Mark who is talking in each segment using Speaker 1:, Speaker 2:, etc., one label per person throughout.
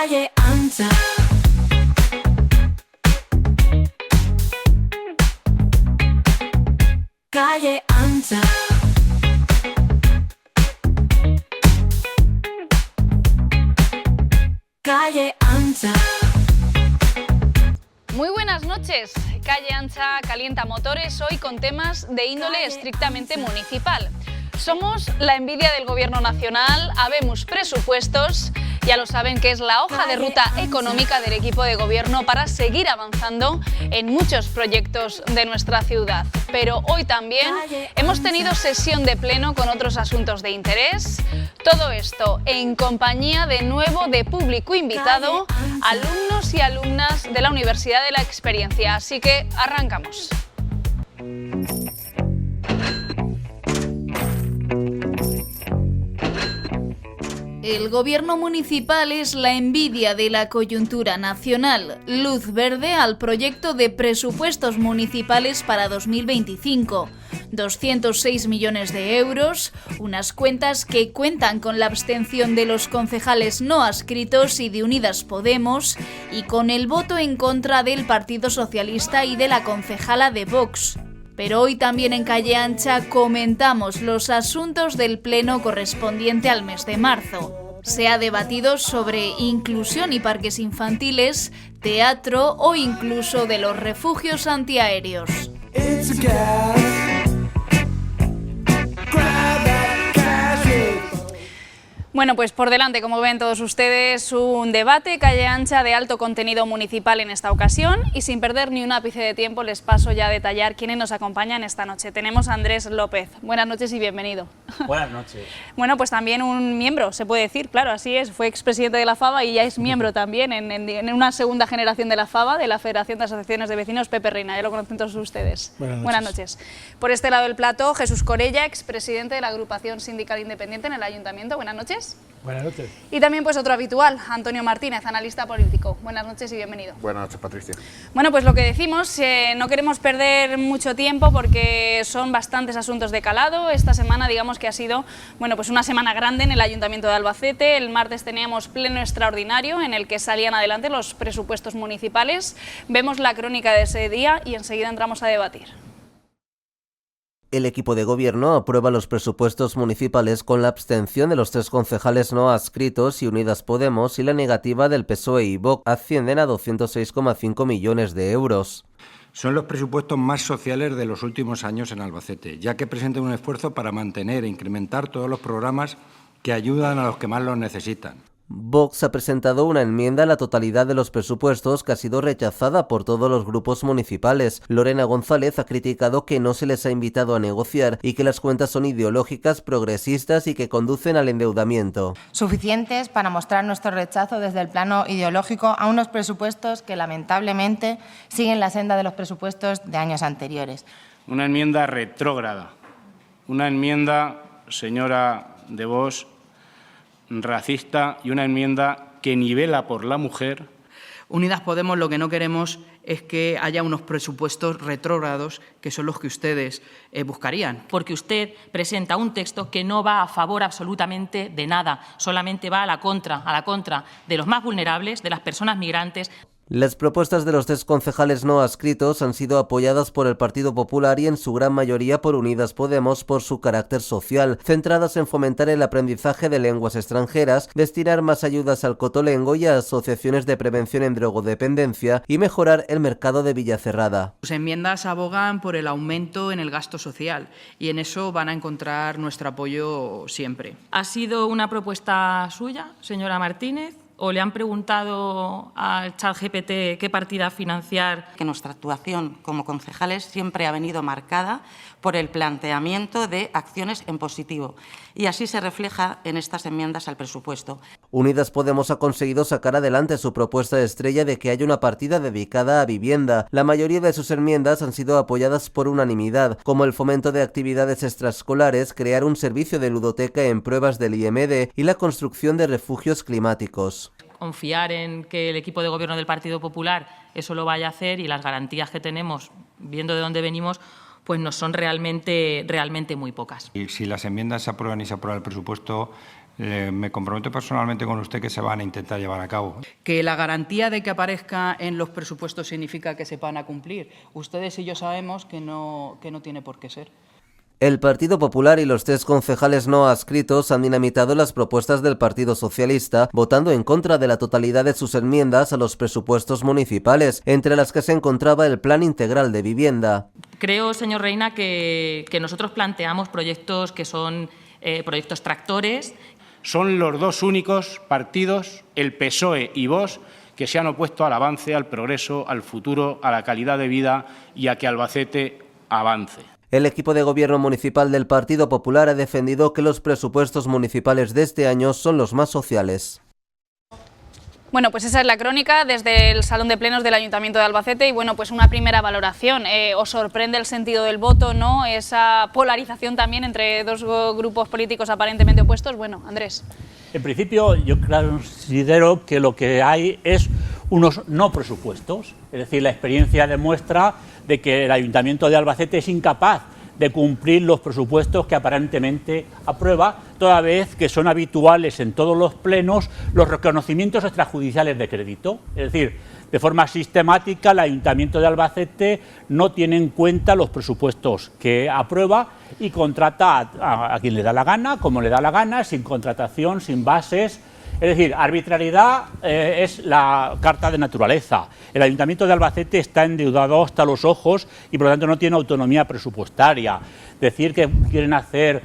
Speaker 1: Calle ancha. Calle ancha. Calle ancha.
Speaker 2: Muy buenas noches. Calle Ancha calienta motores hoy con temas de índole estrictamente municipal. Somos la envidia del Gobierno nacional, habemos presupuestos. Ya lo saben que es la hoja de ruta económica del equipo de gobierno para seguir avanzando en muchos proyectos de nuestra ciudad. Pero hoy también hemos tenido sesión de pleno con otros asuntos de interés. Todo esto en compañía de nuevo de público invitado, alumnos y alumnas de la Universidad de la Experiencia. Así que arrancamos. El gobierno municipal es la envidia de la coyuntura nacional. Luz verde al proyecto de presupuestos municipales para 2025. 206 millones de euros, unas cuentas que cuentan con la abstención de los concejales no adscritos y de Unidas Podemos y con el voto en contra del Partido Socialista y de la concejala de Vox. Pero hoy también en Calle Ancha comentamos los asuntos del pleno correspondiente al mes de marzo. Se ha debatido sobre inclusión y parques infantiles, teatro o incluso de los refugios antiaéreos. Bueno, pues por delante, como ven todos ustedes, un debate Calle Ancha de alto contenido municipal en esta ocasión y sin perder ni un ápice de tiempo les paso ya a detallar quiénes nos acompañan esta noche. Tenemos a Andrés López. Buenas noches y bienvenido.
Speaker 3: Buenas noches.
Speaker 2: Bueno, pues también un miembro, se puede decir, claro, así es, fue expresidente de la FABA y ya es miembro también en una segunda generación de la FABA, de la Federación de Asociaciones de Vecinos, Pepe Reina, ya lo conocen todos ustedes.
Speaker 4: Buenas noches.
Speaker 2: Por este lado del plato, Jesús Corella, expresidente de la Agrupación Sindical Independiente en el Ayuntamiento. Buenas noches.
Speaker 4: Buenas noches.
Speaker 2: Y también pues otro habitual, Antonio Martínez, analista político. Buenas noches y bienvenido.
Speaker 5: Buenas noches, Patricia.
Speaker 2: Bueno, pues lo que decimos, no queremos perder mucho tiempo porque son bastantes asuntos de calado. Esta semana digamos que ha sido pues una semana grande en el Ayuntamiento de Albacete. El martes teníamos pleno extraordinario en el que salían adelante los presupuestos municipales. Vemos la crónica de ese día y enseguida entramos a debatir.
Speaker 6: El equipo de gobierno aprueba los presupuestos municipales con la abstención de los 3 concejales no adscritos y Unidas Podemos y la negativa del PSOE y Vox ascienden a 206,5 millones de euros.
Speaker 7: Son los presupuestos más sociales de los últimos años en Albacete, ya que presentan un esfuerzo para mantener e incrementar todos los programas que ayudan a los que más los necesitan.
Speaker 6: Vox ha presentado una enmienda a la totalidad de los presupuestos que ha sido rechazada por todos los grupos municipales. Lorena González ha criticado que no se les ha invitado a negociar y que las cuentas son ideológicas, progresistas y que conducen al endeudamiento.
Speaker 8: Suficientes para mostrar nuestro rechazo desde el plano ideológico a unos presupuestos que lamentablemente siguen la senda de los presupuestos de años anteriores.
Speaker 3: Una enmienda retrógrada, una enmienda, señora de Vox, racista y una enmienda que nivela por la mujer.
Speaker 9: Unidas Podemos lo que no queremos es que haya unos presupuestos retrógrados que son los que ustedes buscarían.
Speaker 10: Porque usted presenta un texto que no va a favor absolutamente de nada, solamente va a la contra de los más vulnerables, de las personas migrantes.
Speaker 6: Las propuestas de los 3 concejales no adscritos han sido apoyadas por el Partido Popular y en su gran mayoría por Unidas Podemos por su carácter social, centradas en fomentar el aprendizaje de lenguas extranjeras, destinar más ayudas al cotolengo y a asociaciones de prevención en drogodependencia y mejorar el mercado de Villacerrada.
Speaker 9: Sus enmiendas abogan por el aumento en el gasto social y en eso van a encontrar nuestro apoyo siempre.
Speaker 10: ¿Ha sido una propuesta suya, señora Martínez? ¿O le han preguntado al ChatGPT qué partida financiar?
Speaker 11: Que nuestra actuación como concejales siempre ha venido marcada por el planteamiento de acciones en positivo y así se refleja en estas enmiendas al presupuesto.
Speaker 6: Unidas Podemos ha conseguido sacar adelante su propuesta estrella de que haya una partida dedicada a vivienda. La mayoría de sus enmiendas han sido apoyadas por unanimidad, como el fomento de actividades extraescolares, crear un servicio de ludoteca en pruebas del IMD y la construcción de refugios climáticos.
Speaker 10: Confiar en que el equipo de gobierno del Partido Popular eso lo vaya a hacer y las garantías que tenemos, viendo de dónde venimos, pues nos son realmente muy pocas.
Speaker 7: Y si las enmiendas se aprueban y se aprueba el presupuesto, Me comprometo personalmente con usted que se van a intentar llevar a cabo.
Speaker 9: Que la garantía de que aparezca en los presupuestos significa que se van a cumplir. Ustedes y yo sabemos que no tiene por qué ser.
Speaker 6: El Partido Popular y los 3 concejales no adscritos han dinamitado las propuestas del Partido Socialista, votando en contra de la totalidad de sus enmiendas a los presupuestos municipales, entre las que se encontraba el Plan Integral de Vivienda.
Speaker 10: Creo, señor Reina, que nosotros planteamos proyectos que son proyectos tractores.
Speaker 3: Son los 2 únicos partidos, el PSOE y Vox, que se han opuesto al avance, al progreso, al futuro, a la calidad de vida y a que Albacete avance.
Speaker 6: El equipo de gobierno municipal del Partido Popular ha defendido que los presupuestos municipales de este año son los más sociales.
Speaker 2: Bueno, pues esa es la crónica desde el Salón de Plenos del Ayuntamiento de Albacete y bueno, pues una primera valoración. ¿Os sorprende el sentido del voto, no? Esa polarización también entre 2 grupos políticos aparentemente opuestos. Bueno, Andrés.
Speaker 4: En principio, yo considero que lo que hay es unos no presupuestos. Es decir, la experiencia demuestra de que el Ayuntamiento de Albacete es incapaz de cumplir los presupuestos que aparentemente aprueba, toda vez que son habituales en todos los plenos los reconocimientos extrajudiciales de crédito. Es decir, de forma sistemática el Ayuntamiento de Albacete no tiene en cuenta los presupuestos que aprueba y contrata a quien le da la gana, como le da la gana, sin contratación, sin bases. Es decir, arbitrariedad es la carta de naturaleza. El Ayuntamiento de Albacete está endeudado hasta los ojos y por lo tanto no tiene autonomía presupuestaria. Decir que quieren hacer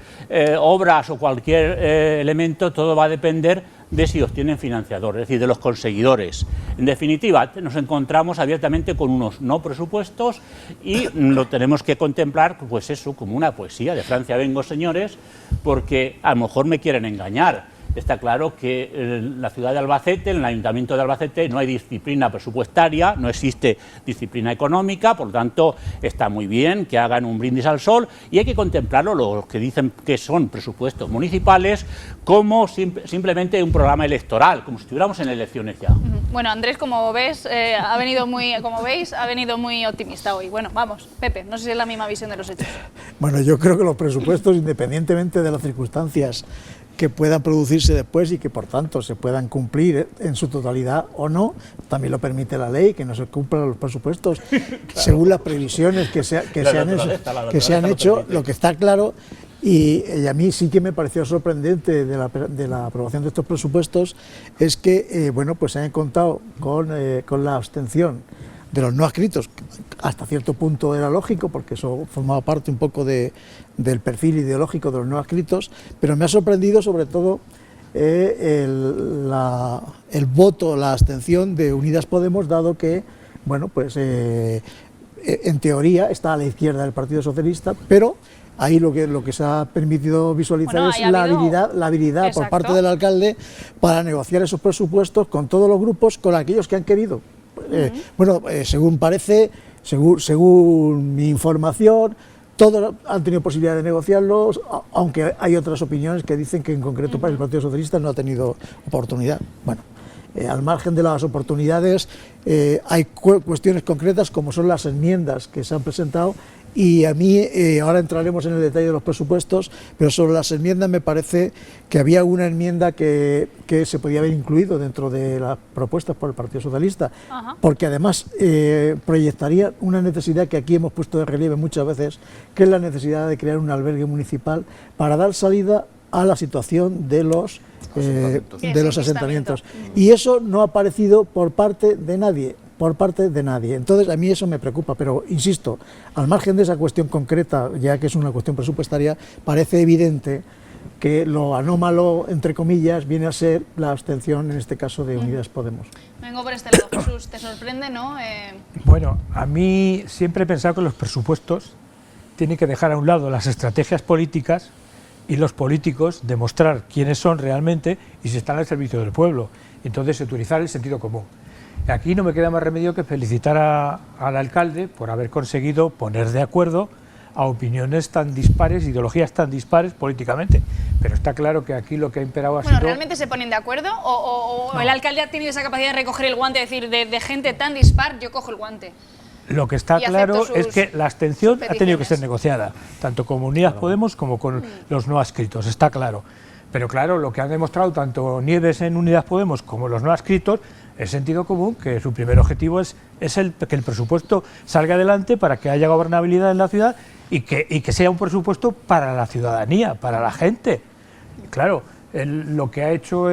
Speaker 4: obras o cualquier elemento, todo va a depender de si obtienen financiador, es decir, de los conseguidores. En definitiva, nos encontramos abiertamente con unos no presupuestos y lo tenemos que contemplar, pues eso, como una poesía de Francia vengo, señores, porque a lo mejor me quieren engañar. Está claro que en la ciudad de Albacete, en el Ayuntamiento de Albacete, no hay disciplina presupuestaria, no existe disciplina económica, por lo tanto está muy bien que hagan un brindis al sol y hay que contemplarlo, los que dicen que son presupuestos municipales, como simplemente un programa electoral, como si estuviéramos en elecciones ya.
Speaker 2: Bueno, Andrés, como veis, ha venido muy optimista hoy. Bueno, vamos, Pepe, no sé si es la misma visión de los hechos.
Speaker 5: Bueno, yo creo que los presupuestos, independientemente de las circunstancias que puedan producirse después y que por tanto se puedan cumplir en su totalidad o no, también lo permite la ley, que no se cumplan los presupuestos claro, según las previsiones que se han hecho, lo que está claro. Y a mí sí que me pareció sorprendente de la aprobación de estos presupuestos es que bueno, pues se han contado con la abstención de los no adscritos. Hasta cierto punto era lógico, porque eso formaba parte un poco del perfil ideológico de los no adscritos, pero me ha sorprendido sobre todo el voto, la abstención de Unidas Podemos, dado que, bueno, pues en teoría está a la izquierda del Partido Socialista, pero ahí lo que se ha permitido visualizar es la habilidad por parte del alcalde para negociar esos presupuestos con todos los grupos, con aquellos que han querido. Bueno, según parece, según mi información, todos han tenido posibilidad de negociarlos, aunque hay otras opiniones que dicen que en concreto para el Partido Socialista no ha tenido oportunidad. Bueno, al margen de las oportunidades, hay cuestiones concretas como son las enmiendas que se han presentado. Y a mí, ahora entraremos en el detalle de los presupuestos, pero sobre las enmiendas me parece que había una enmienda que se podía haber incluido dentro de las propuestas por el Partido Socialista, porque además proyectaría una necesidad que aquí hemos puesto de relieve muchas veces, que es la necesidad de crear un albergue municipal para dar salida a la situación de los asentamientos. Y eso no ha aparecido por parte de nadie. Entonces a mí eso me preocupa, pero insisto, al margen de esa cuestión concreta, ya que es una cuestión presupuestaria, parece evidente que lo anómalo, entre comillas, viene a ser la abstención, en este caso, de Unidas Podemos.
Speaker 2: Vengo por este lado, Jesús, ¿te sorprende, no?
Speaker 12: Bueno, a mí siempre he pensado que los presupuestos tienen que dejar a un lado las estrategias políticas y los políticos demostrar quiénes son realmente y si están al servicio del pueblo. Entonces, utilizar el sentido común. Aquí no me queda más remedio que felicitar al alcalde por haber conseguido poner de acuerdo a opiniones tan dispares, ideologías tan dispares políticamente. Pero está claro que aquí lo que ha imperado ha sido...
Speaker 2: ¿Realmente se ponen de acuerdo? ¿O no, el alcalde ha tenido esa capacidad de recoger el guante, decir, de gente tan dispar, yo cojo el guante?
Speaker 12: Lo que está claro es que la abstención ha tenido que ser negociada, tanto con Unidas Podemos como con los no adscritos, está claro. Pero claro, lo que han demostrado tanto Nieves en Unidas Podemos como los no adscritos es sentido común, que su primer objetivo es que el presupuesto salga adelante para que haya gobernabilidad en la ciudad y que sea un presupuesto para la ciudadanía, para la gente. Claro, lo que ha hecho,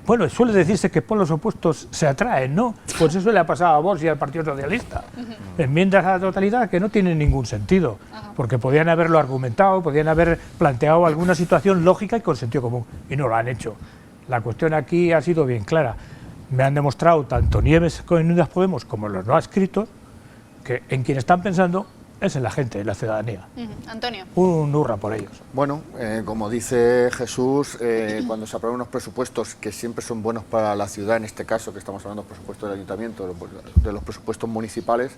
Speaker 12: bueno, suele decirse que por los opuestos se atraen, ¿no? Pues eso le ha pasado a Vox y al Partido Socialista. Enmiendas a la totalidad que no tienen ningún sentido, porque podían haberlo argumentado, podían haber planteado alguna situación lógica y con sentido común, y no lo han hecho. La cuestión aquí ha sido bien clara. Me han demostrado tanto Nieves con Unidas Podemos como los no adscritos que en quien están pensando es en la gente, en la ciudadanía.
Speaker 2: Antonio.
Speaker 12: Un hurra por ellos.
Speaker 13: Bueno, como dice Jesús, cuando se aprueban unos presupuestos que siempre son buenos para la ciudad, en este caso que estamos hablando de presupuestos del ayuntamiento, de los presupuestos municipales,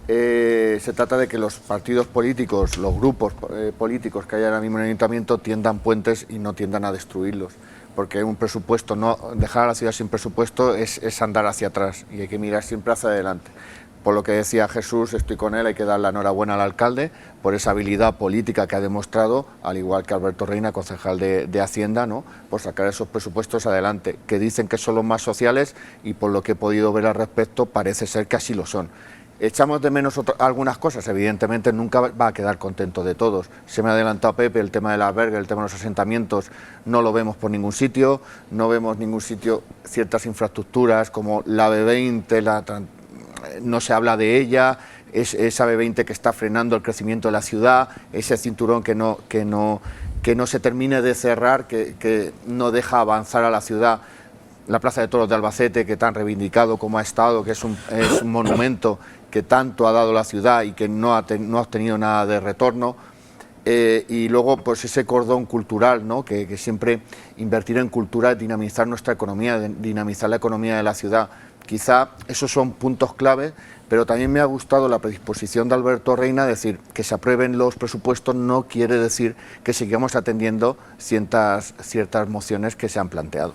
Speaker 13: se trata de que los partidos políticos, los grupos políticos que hay ahora mismo en el ayuntamiento tiendan puentes y no tiendan a destruirlos. Porque un presupuesto, dejar a la ciudad sin presupuesto es andar hacia atrás y hay que mirar siempre hacia adelante. Por lo que decía Jesús, estoy con él, hay que dar la enhorabuena al alcalde por esa habilidad política que ha demostrado, al igual que Alberto Reina, concejal de Hacienda, ¿no?, por sacar esos presupuestos adelante, que dicen que son los más sociales y por lo que he podido ver al respecto parece ser que así lo son. Echamos de menos algunas cosas, evidentemente nunca va a quedar contento de todos. Se me ha adelantado Pepe, el tema del albergue, el tema de los asentamientos, no lo vemos por ningún sitio, no vemos ningún sitio ciertas infraestructuras como la B20, no se habla de ella, esa B20 que está frenando el crecimiento de la ciudad, ese cinturón que no se termine de cerrar, que no deja avanzar a la ciudad. La Plaza de Toros de Albacete, que tan reivindicado como ha estado, que es un monumento que tanto ha dado la ciudad y que no ha obtenido nada de retorno, y luego pues ese cordón cultural, ¿no?, que siempre invertir en cultura es dinamizar nuestra economía, dinamizar la economía de la ciudad. Quizá esos son puntos clave, pero también me ha gustado la predisposición de Alberto Reina, decir que se aprueben los presupuestos no quiere decir que sigamos atendiendo ciertas mociones que se han planteado.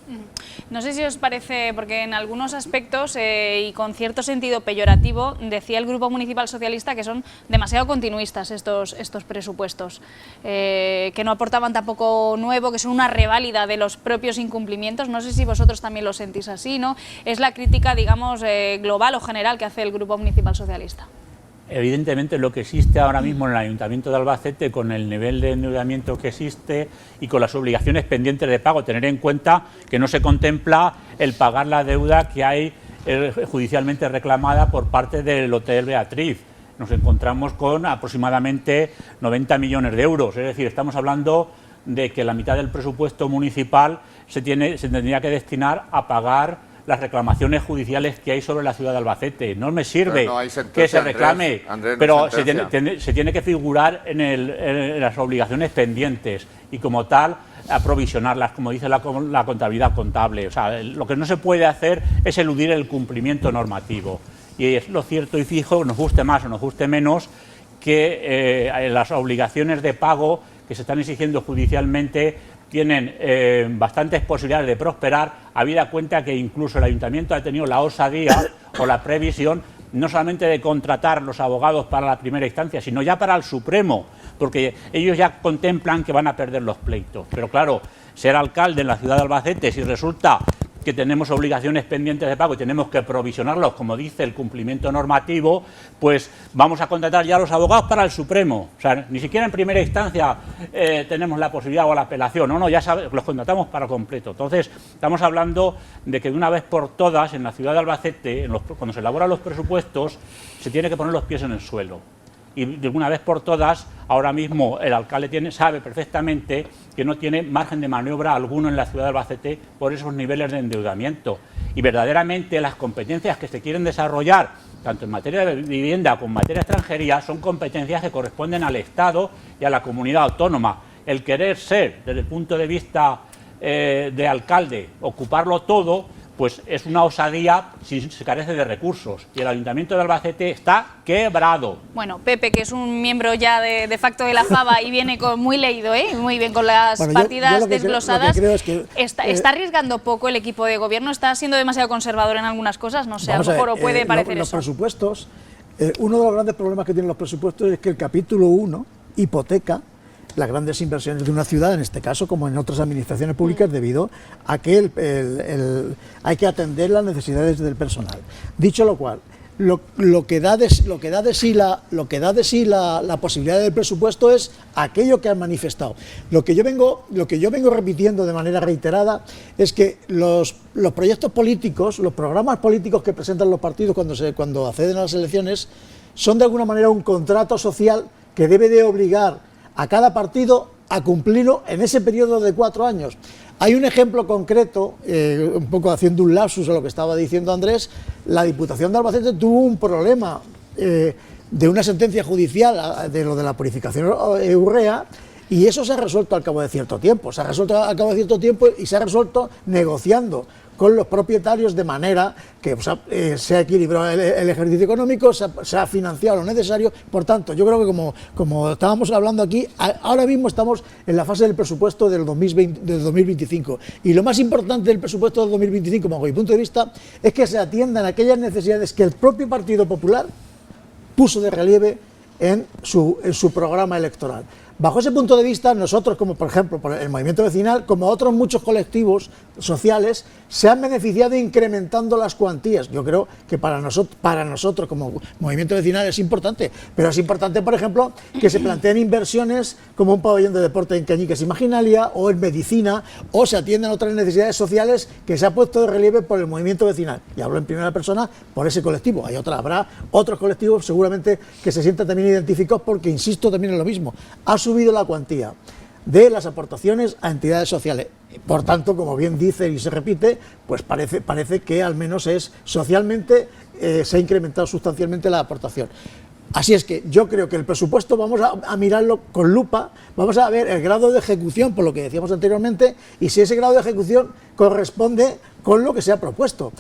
Speaker 2: No sé si os parece, porque en algunos aspectos y con cierto sentido peyorativo, decía el Grupo Municipal Socialista que son demasiado continuistas estos presupuestos, que no aportaban tampoco nuevo, que son una reválida de los propios incumplimientos. No sé si vosotros también lo sentís así, ¿no? Es la crítica, digamos, global o general que hace el Grupo Municipal Socialista.
Speaker 4: Evidentemente lo que existe ahora mismo en el Ayuntamiento de Albacete, con el nivel de endeudamiento que existe y con las obligaciones pendientes de pago, tener en cuenta que no se contempla el pagar la deuda que hay judicialmente reclamada por parte del Hotel Beatriz. Nos encontramos con aproximadamente 90 millones de euros, es decir, estamos hablando de que la mitad del presupuesto municipal se tendría que destinar a pagar las reclamaciones judiciales que hay sobre la ciudad de Albacete. No me sirve que se reclame,
Speaker 13: Andrés,
Speaker 4: pero se tiene que figurar en las obligaciones pendientes y como tal aprovisionarlas, como dice la contabilidad contable. O sea, lo que no se puede hacer es eludir el cumplimiento normativo. Y es lo cierto y fijo, nos guste más o nos guste menos, que las obligaciones de pago que se están exigiendo judicialmente tienen bastantes posibilidades de prosperar, habida cuenta que incluso el Ayuntamiento ha tenido la osadía o la previsión no solamente de contratar los abogados para la primera instancia, sino ya para el Supremo, porque ellos ya contemplan que van a perder los pleitos. Pero claro, ser alcalde en la ciudad de Albacete, si resulta que tenemos obligaciones pendientes de pago y tenemos que provisionarlos, como dice el cumplimiento normativo, pues vamos a contratar ya a los abogados para el Supremo. O sea, ni siquiera en primera instancia tenemos la posibilidad o la apelación, no, ya los contratamos para completo. Entonces, estamos hablando de que de una vez por todas, en la ciudad de Albacete, cuando se elaboran los presupuestos, se tiene que poner los pies en el suelo. Y de una vez por todas, ahora mismo el alcalde sabe perfectamente que no tiene margen de maniobra alguno en la ciudad de Albacete por esos niveles de endeudamiento. Y verdaderamente las competencias que se quieren desarrollar, tanto en materia de vivienda como en materia de extranjería, son competencias que corresponden al Estado y a la comunidad autónoma. El querer ser, desde el punto de vista de alcalde, ocuparlo todo, pues es una osadía si se carece de recursos. Y el Ayuntamiento de Albacete está quebrado.
Speaker 2: Bueno, Pepe, que es un miembro ya de facto de la FABA y viene muy leído, muy bien con las partidas desglosadas. ¿Está arriesgando poco el equipo de gobierno? ¿Está siendo demasiado conservador en algunas cosas? No sé, a lo mejor o puede parecer
Speaker 5: los
Speaker 2: eso.
Speaker 5: Los presupuestos, uno de los grandes problemas que tienen los presupuestos es que el capítulo 1, hipoteca, las grandes inversiones de una ciudad, en este caso como en otras administraciones públicas, debido a que hay que atender las necesidades del personal. Dicho lo cual, lo que da de sí la posibilidad del presupuesto es aquello que han manifestado. Lo que yo vengo repitiendo de manera reiterada es que los proyectos políticos, los programas políticos que presentan los partidos cuando acceden a las elecciones, son de alguna manera un contrato social que debe de obligar a cada partido a cumplirlo en ese periodo de 4 años. Hay un ejemplo concreto, un poco haciendo un lapsus a lo que estaba diciendo Andrés. La Diputación de Albacete tuvo un problema de una sentencia judicial de lo de la purificación urea, y eso se ha resuelto al cabo de cierto tiempo. Se ha resuelto negociando con los propietarios de manera que se ha equilibrado el ejercicio económico, se ha financiado lo necesario. Por tanto, yo creo que como estábamos hablando aquí, ahora mismo estamos en la fase del presupuesto del 2025, y lo más importante del presupuesto del 2025, bajo mi punto de vista, es que se atiendan aquellas necesidades que el propio Partido Popular puso de relieve en su programa electoral. Bajo ese punto de vista, nosotros, como por ejemplo el movimiento vecinal, como otros muchos colectivos sociales, se han beneficiado incrementando las cuantías. Yo creo que para nosotros como movimiento vecinal es importante, pero es importante, por ejemplo, que se planteen inversiones como un pabellón de deporte en Cañiques y Maginalia, o en medicina, o se atiendan otras necesidades sociales que se ha puesto de relieve por el movimiento vecinal. Y hablo en primera persona por ese colectivo. Habrá otros colectivos seguramente que se sientan también identificados, porque insisto también en lo mismo. Ha subido la cuantía de las aportaciones a entidades sociales. Por tanto, como bien dice y se repite, pues parece que al menos socialmente se ha incrementado sustancialmente la aportación. Así es que yo creo que el presupuesto vamos a mirarlo con lupa, vamos a ver el grado de ejecución, por lo que decíamos anteriormente, y si ese grado de ejecución corresponde con lo que se ha propuesto.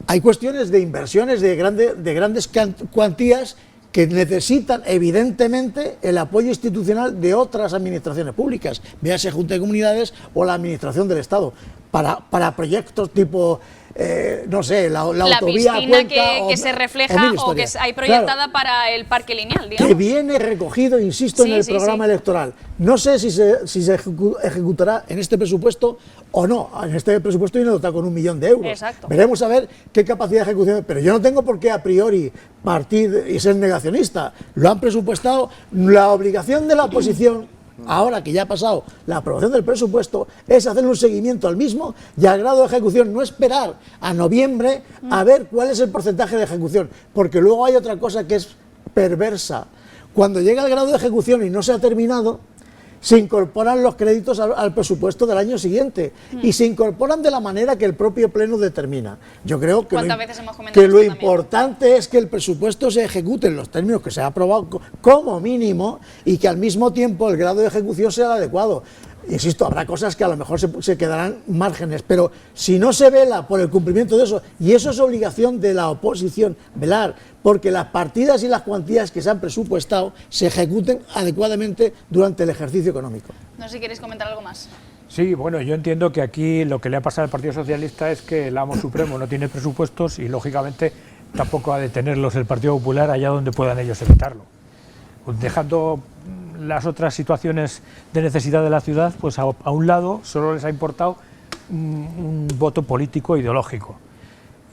Speaker 5: Hay cuestiones de inversiones de grandes cuantías que necesitan evidentemente el apoyo institucional de otras administraciones públicas, véase Junta de Comunidades o la Administración del Estado, para proyectos tipo, no sé, la autovía
Speaker 14: piscina
Speaker 5: Cuenca,
Speaker 14: que se refleja o que hay proyectada para el parque lineal, digamos.
Speaker 5: Que viene recogido, insisto, en el programa electoral. No sé si se ejecutará en este presupuesto o no. En este presupuesto viene dotado con 1 millón de euros.
Speaker 14: Exacto.
Speaker 5: Veremos a ver qué capacidad de ejecución. Pero yo no tengo por qué a priori partir y ser negacionista. Lo han presupuestado. La obligación de la oposición, ahora que ya ha pasado la aprobación del presupuesto, es hacer un seguimiento al mismo y al grado de ejecución, no esperar a noviembre a ver cuál es el porcentaje de ejecución, porque luego hay otra cosa que es perversa. Cuando llega el grado de ejecución y no se ha terminado, se incorporan los créditos al presupuesto del año siguiente, y se incorporan de la manera que el propio Pleno determina. Yo creo que lo importante es que el presupuesto se ejecute en los términos que se ha aprobado como mínimo, y que al mismo tiempo el grado de ejecución sea el adecuado. Insisto, habrá cosas que a lo mejor se quedarán márgenes, pero si no se vela por el cumplimiento de eso, y eso es obligación de la oposición, velar porque las partidas y las cuantías que se han presupuestado se ejecuten adecuadamente durante el ejercicio económico.
Speaker 14: No sé si queréis comentar algo más.
Speaker 12: Sí, bueno, yo entiendo que aquí lo que le ha pasado al Partido Socialista es que el amo supremo no tiene presupuestos, y lógicamente tampoco ha de tenerlos el Partido Popular allá donde puedan ellos evitarlo. Dejando las otras situaciones de necesidad de la ciudad, pues a un lado solo les ha importado un voto político ideológico.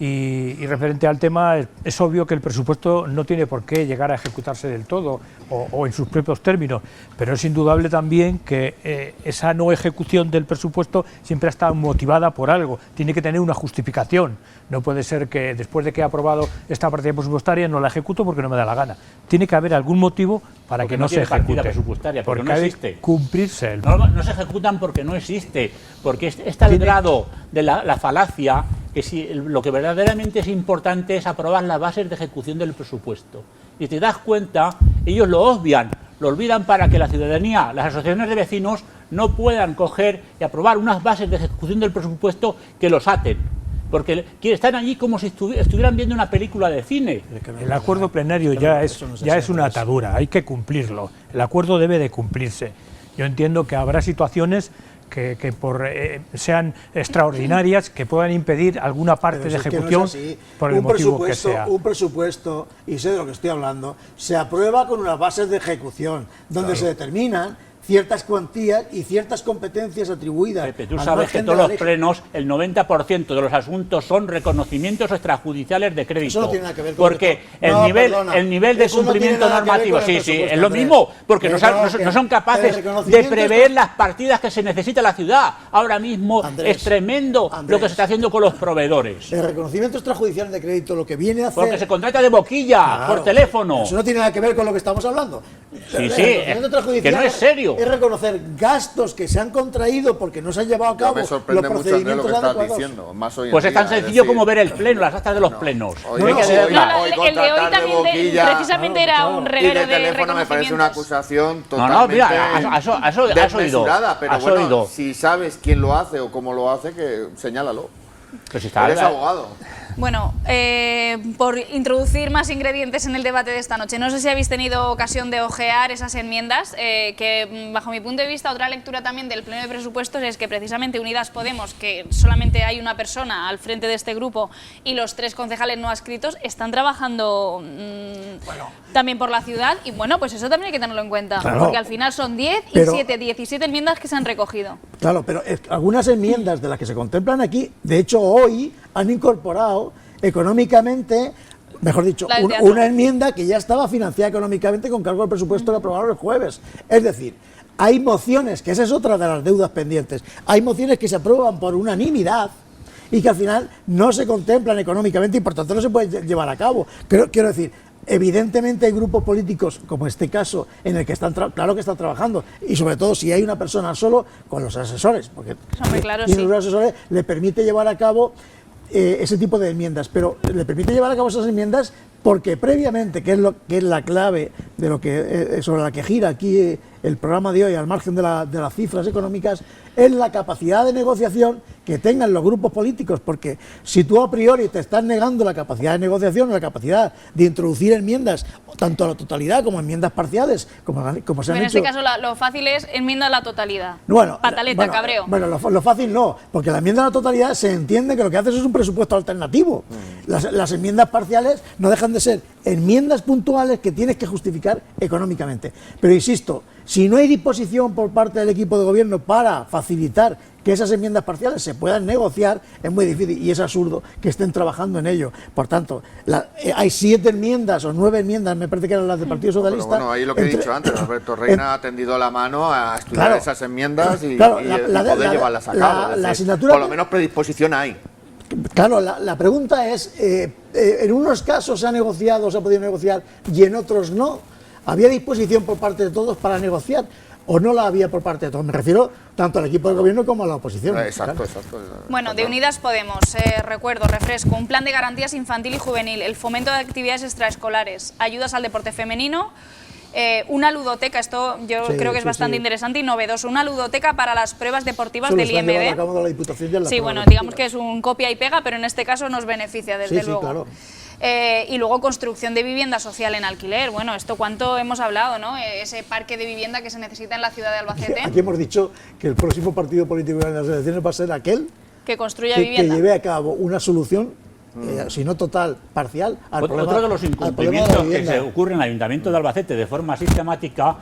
Speaker 12: Y referente al tema, es obvio que el presupuesto no tiene por qué llegar a ejecutarse del todo o en sus propios términos, pero es indudable también que esa no ejecución del presupuesto siempre ha estado motivada por algo, tiene que tener una justificación. No puede ser que después de que he aprobado esta partida presupuestaria no la ejecuto porque no me da la gana. Tiene que haber algún motivo para que no se ejecute.
Speaker 4: Presupuestaria, porque no existe.
Speaker 12: Hay que cumplirse.
Speaker 4: No se ejecutan porque no existe, porque está el grado de la falacia, que si lo que verdaderamente es importante es aprobar las bases de ejecución del presupuesto. Y te das cuenta, ellos lo olvidan para que la ciudadanía, las asociaciones de vecinos, no puedan coger y aprobar unas bases de ejecución del presupuesto que los aten. Porque están allí como si estuvieran viendo una película de cine.
Speaker 12: El acuerdo plenario ya es una atadura, hay que cumplirlo. El acuerdo debe de cumplirse. Yo entiendo que habrá situaciones que sean extraordinarias, que puedan impedir alguna parte de ejecución por el motivo que sea.
Speaker 5: Un presupuesto, y sé de lo que estoy hablando, se aprueba con unas bases de ejecución, donde se determinan ciertas cuantías y ciertas competencias atribuidas.
Speaker 4: Pepe, tú
Speaker 5: al
Speaker 4: sabes
Speaker 5: margen
Speaker 4: que
Speaker 5: de
Speaker 4: todos
Speaker 5: la
Speaker 4: los
Speaker 5: ley.
Speaker 4: plenos, el 90% de los asuntos son reconocimientos extrajudiciales de crédito.
Speaker 5: Eso no tiene nada que ver con
Speaker 4: porque
Speaker 5: esto. No,
Speaker 4: el nivel de
Speaker 5: eso no tiene
Speaker 4: cumplimiento
Speaker 5: nada que ver
Speaker 4: normativo,
Speaker 5: con el
Speaker 4: sí,
Speaker 5: presupuesto,
Speaker 4: es lo
Speaker 5: Andrés.
Speaker 4: mismo, porque no
Speaker 5: Que
Speaker 4: son capaces
Speaker 5: el reconocimiento
Speaker 4: de prever las partidas que se necesita la ciudad. Ahora mismo
Speaker 5: Andrés,
Speaker 4: es tremendo lo que se está haciendo con los proveedores.
Speaker 5: El reconocimiento extrajudicial de crédito lo que viene a hacer...
Speaker 4: Porque se contrata de boquilla,
Speaker 5: Claro,
Speaker 4: por teléfono.
Speaker 5: Eso no tiene nada que ver con lo que estamos hablando.
Speaker 4: Sí,
Speaker 5: El
Speaker 4: sí,
Speaker 5: reconocimiento extrajudicial
Speaker 4: que no es serio.
Speaker 5: Es reconocer gastos que se han contraído porque no se han llevado a cabo
Speaker 13: Me sorprende
Speaker 5: los
Speaker 13: mucho, Andrés, lo
Speaker 5: procedimientos
Speaker 13: que estás
Speaker 5: adecuados.
Speaker 13: diciendo. Más hoy en
Speaker 4: Pues es tan
Speaker 13: día,
Speaker 4: sencillo
Speaker 13: decir,
Speaker 4: como ver el pleno, las actas de los plenos.
Speaker 13: Hoy
Speaker 4: Hay que leerlas.
Speaker 14: el de hoy
Speaker 13: contratar de
Speaker 14: también
Speaker 13: boquilla,
Speaker 14: precisamente era un
Speaker 13: y
Speaker 14: reguero
Speaker 13: de
Speaker 14: de
Speaker 13: teléfono me parece una
Speaker 14: reconocimientos.
Speaker 13: acusación
Speaker 4: No,
Speaker 13: totalmente
Speaker 4: mira, has oído.
Speaker 13: desmesurada, pero
Speaker 4: Has
Speaker 13: bueno,
Speaker 4: oído.
Speaker 13: si sabes quién lo hace o cómo lo hace, que señálalo.
Speaker 4: Pero si está-
Speaker 13: Eres abogado.
Speaker 14: Bueno, por introducir más ingredientes en el debate de esta noche, no sé si habéis tenido ocasión de ojear esas enmiendas, que bajo mi punto de vista, otra lectura también del Pleno de Presupuestos es que precisamente Unidas Podemos, que solamente hay una persona al frente de este grupo y los 3 concejales no adscritos, están trabajando también por la ciudad y bueno, pues eso también hay que tenerlo en cuenta,
Speaker 5: Claro.
Speaker 14: porque al final son 10 y
Speaker 5: Pero-
Speaker 14: 17 enmiendas que se han recogido.
Speaker 5: Claro, pero algunas enmiendas de las que se contemplan aquí, de hecho hoy han incorporado económicamente, mejor dicho,
Speaker 14: La del teatro.
Speaker 5: una enmienda que ya estaba financiada económicamente con cargo al presupuesto que aprobaron el jueves. Es decir, hay mociones, que esa es otra de las deudas pendientes, hay mociones que se aprueban por unanimidad y que al final no se contemplan económicamente y por tanto no se pueden llevar a cabo. Quiero decir, evidentemente hay grupos políticos, como este caso, en el que claro que están trabajando, y sobre todo si hay una persona solo con los asesores, porque
Speaker 14: Hombre, claro,
Speaker 5: tiene
Speaker 14: sí.
Speaker 5: los asesores, le permite llevar a cabo ese tipo de enmiendas, pero le permite llevar a cabo esas enmiendas porque previamente, que es la clave de lo que sobre la que gira aquí el programa de hoy, al margen de las cifras económicas, es la capacidad de negociación que tengan los grupos políticos, porque si tú a priori te estás negando la capacidad de negociación, la capacidad de introducir enmiendas, tanto a la totalidad como enmiendas parciales, como se han
Speaker 14: Pero en
Speaker 5: hecho...
Speaker 14: este caso lo fácil es enmienda a la totalidad.
Speaker 5: Bueno,
Speaker 14: Pataleta, cabreo.
Speaker 5: Bueno, lo fácil no, porque la enmienda a la totalidad se entiende que lo que haces es un presupuesto alternativo. Las enmiendas parciales no dejan de ser enmiendas puntuales que tienes que justificar económicamente. Pero insisto, si no hay disposición por parte del equipo de gobierno para facilitar que esas enmiendas parciales se puedan negociar, es muy difícil y es absurdo que estén trabajando en ello. Por tanto, hay 7 enmiendas o 9 enmiendas, me parece que eran las del Partido Socialista.
Speaker 13: Pero bueno, ahí lo que he dicho antes, Alberto Reina ha tendido la mano a estudiar
Speaker 5: Claro.
Speaker 13: esas enmiendas y
Speaker 5: poder
Speaker 13: llevarlas a cabo. Es decir,
Speaker 5: asignatura...
Speaker 13: por lo menos predisposición hay.
Speaker 5: Claro, la pregunta es, en unos casos se ha negociado, se ha podido negociar y en otros no. ¿Había disposición por parte de todos para negociar o no la había por parte de todos? Me refiero tanto al equipo del gobierno como a la oposición.
Speaker 13: Exacto,
Speaker 5: Claro.
Speaker 13: exacto.
Speaker 14: Bueno, de Unidas Podemos, recuerdo, refresco, un plan de garantías infantil y juvenil, el fomento de actividades extraescolares, ayudas al deporte femenino, una ludoteca, esto yo creo que es bastante interesante y novedoso, una ludoteca para las pruebas deportivas
Speaker 5: Eso lo
Speaker 14: del
Speaker 5: están llevando a
Speaker 14: IMD.
Speaker 5: cabo de la Diputación ya en la
Speaker 14: Sí,
Speaker 5: prueba
Speaker 14: bueno,
Speaker 5: deportiva.
Speaker 14: digamos que es un copia y pega, pero en este caso nos beneficia, desde
Speaker 5: Sí,
Speaker 14: luego.
Speaker 5: claro.
Speaker 14: Y luego construcción de vivienda social en alquiler. Bueno, esto cuánto hemos hablado, ¿no? Ese parque de vivienda que se necesita en la ciudad de Albacete,
Speaker 5: Aquí hemos dicho que el próximo partido político en las elecciones va a ser aquel
Speaker 14: que construya
Speaker 5: que
Speaker 14: vivienda.
Speaker 5: lleve a cabo una solución, si no total, parcial, al problema.
Speaker 4: Otro de los
Speaker 5: al problema de la
Speaker 4: incumplimientos que
Speaker 5: vivienda.
Speaker 4: se ocurren en el Ayuntamiento de Albacete de forma sistemática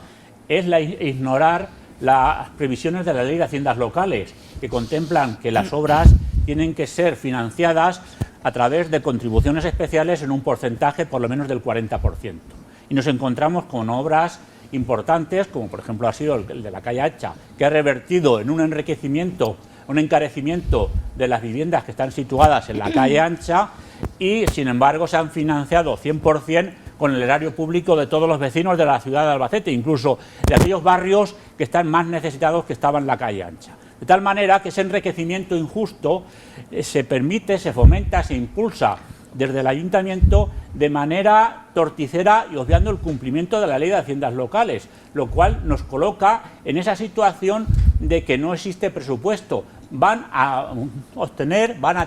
Speaker 4: es ignorar las previsiones de la Ley de Haciendas Locales, que contemplan que las obras tienen que ser financiadas a través de contribuciones especiales en un porcentaje por lo menos del 40%. Y nos encontramos con obras importantes, como por ejemplo ha sido el de la calle Hacha, que ha revertido en un enriquecimiento, un encarecimiento de las viviendas que están situadas en la calle Ancha y, sin embargo, se han financiado 100% con el erario público de todos los vecinos de la ciudad de Albacete, incluso de aquellos barrios que están más necesitados que estaban en la calle Ancha. De tal manera que ese enriquecimiento injusto se permite, se fomenta, se impulsa desde el Ayuntamiento de manera torticera y obviando el cumplimiento de la Ley de Haciendas Locales, lo cual nos coloca en esa situación de que no existe presupuesto. Van a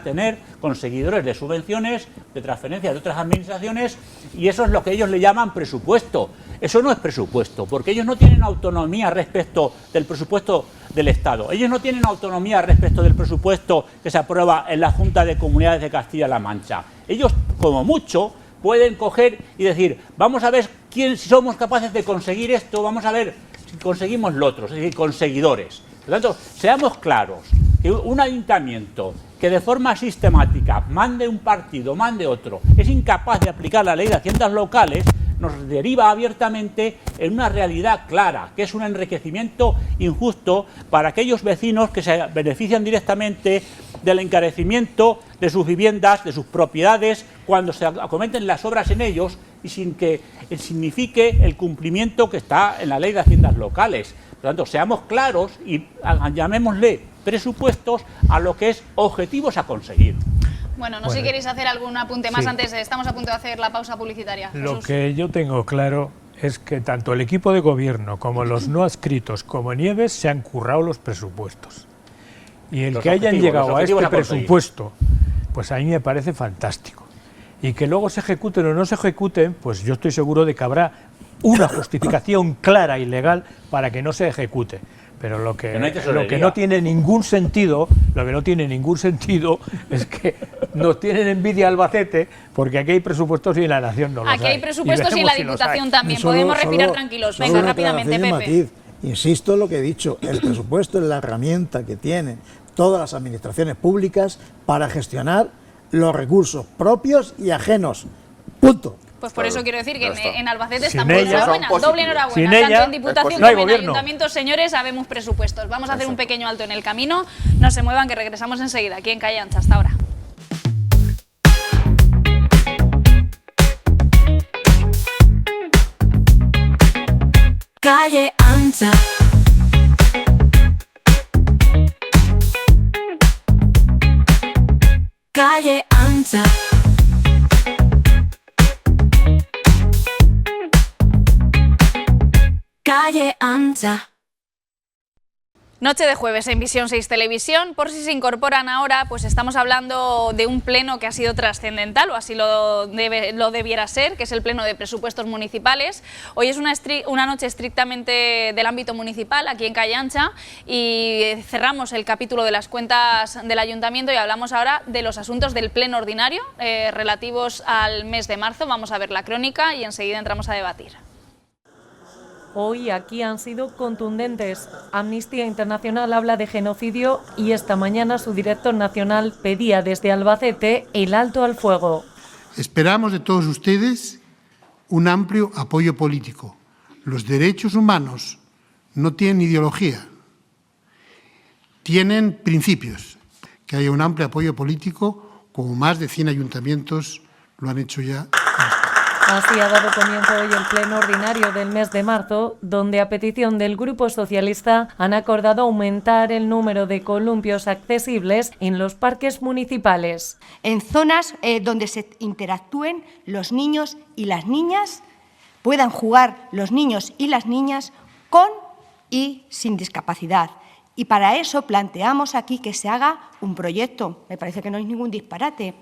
Speaker 4: tener conseguidores de subvenciones, de transferencias de otras administraciones, y eso es lo que ellos le llaman presupuesto. Eso no es presupuesto, porque ellos no tienen autonomía respecto del presupuesto del Estado. Ellos no tienen autonomía respecto del presupuesto que se aprueba en la Junta de Comunidades de Castilla-La Mancha. Ellos, como mucho, pueden coger y decir, vamos a ver si somos capaces de conseguir esto, vamos a ver conseguimos lo otro, es decir, con seguidores. Por lo tanto, seamos claros, que un ayuntamiento que de forma sistemática mande un partido, mande otro, es incapaz de aplicar la ley de haciendas locales, nos deriva abiertamente en una realidad clara, que es un enriquecimiento injusto para aquellos vecinos que se benefician directamente del encarecimiento de sus viviendas, de sus propiedades, cuando se acometen las obras en ellos y sin que signifique el cumplimiento que está en la ley de haciendas locales. Por lo tanto, seamos claros y llamémosle presupuestos a lo que es objetivos a conseguir.
Speaker 14: Bueno, no sé si queréis hacer algún apunte más antes, estamos a punto de hacer la pausa publicitaria.
Speaker 12: Lo
Speaker 14: Jesús.
Speaker 12: que yo tengo claro es que tanto el equipo de gobierno como los no adscritos como Nieves se han currado los presupuestos. Y el que hayan llegado a este presupuesto, pues a mí me parece fantástico. Y que luego se ejecuten o no se ejecuten, pues yo estoy seguro de que habrá una justificación clara y legal para que no se ejecute. Pero lo que no tiene ningún sentido, es que nos tienen envidia Albacete, porque aquí hay presupuestos y en la Nación no los hay.
Speaker 14: Aquí hay presupuestos y en la Diputación también. Podemos respirar tranquilos. Venga, rápidamente, Pepe.
Speaker 5: Matiz. Insisto en lo que he dicho, el presupuesto es la herramienta que tienen todas las administraciones públicas para gestionar los recursos propios y ajenos. Punto.
Speaker 14: Pues por eso quiero decir que en Albacete
Speaker 5: Sin
Speaker 14: estamos
Speaker 5: ella,
Speaker 14: enhorabuena, doble enhorabuena. Tanto en Diputación como en Ayuntamientos, señores, habemos presupuestos. Vamos a hacer un pequeño alto en el camino. No se muevan, que regresamos enseguida aquí en Calle Ancha. Hasta ahora.
Speaker 1: Calle Ancha. Calle Ancha. Calle Ancha.
Speaker 14: Noche de jueves en Visión 6 Televisión. Por si se incorporan ahora, pues estamos hablando de un pleno que ha sido trascendental, o así lo debiera ser, que es el pleno de presupuestos municipales. Hoy es una noche estrictamente del ámbito municipal, aquí en Calle Ancha, y cerramos el capítulo de las cuentas del ayuntamiento y hablamos ahora de los asuntos del pleno ordinario relativos al mes de marzo. Vamos a ver la crónica y enseguida entramos a debatir.
Speaker 15: Hoy aquí han sido contundentes. Amnistía Internacional habla de genocidio y esta mañana su director nacional pedía desde Albacete el alto al fuego.
Speaker 16: Esperamos de todos ustedes un amplio apoyo político. Los derechos humanos no tienen ideología, tienen principios. Que haya un amplio apoyo político, como más de 100 ayuntamientos lo han hecho ya.
Speaker 15: Así ha dado comienzo hoy el pleno ordinario del mes de marzo, donde a petición del Grupo Socialista han acordado aumentar el número de columpios accesibles en los parques municipales.
Speaker 17: En zonas donde se interactúen los niños y las niñas, puedan jugar los niños y las niñas con y sin discapacidad. Y para eso planteamos aquí que se haga un proyecto, me parece que no hay ningún disparate,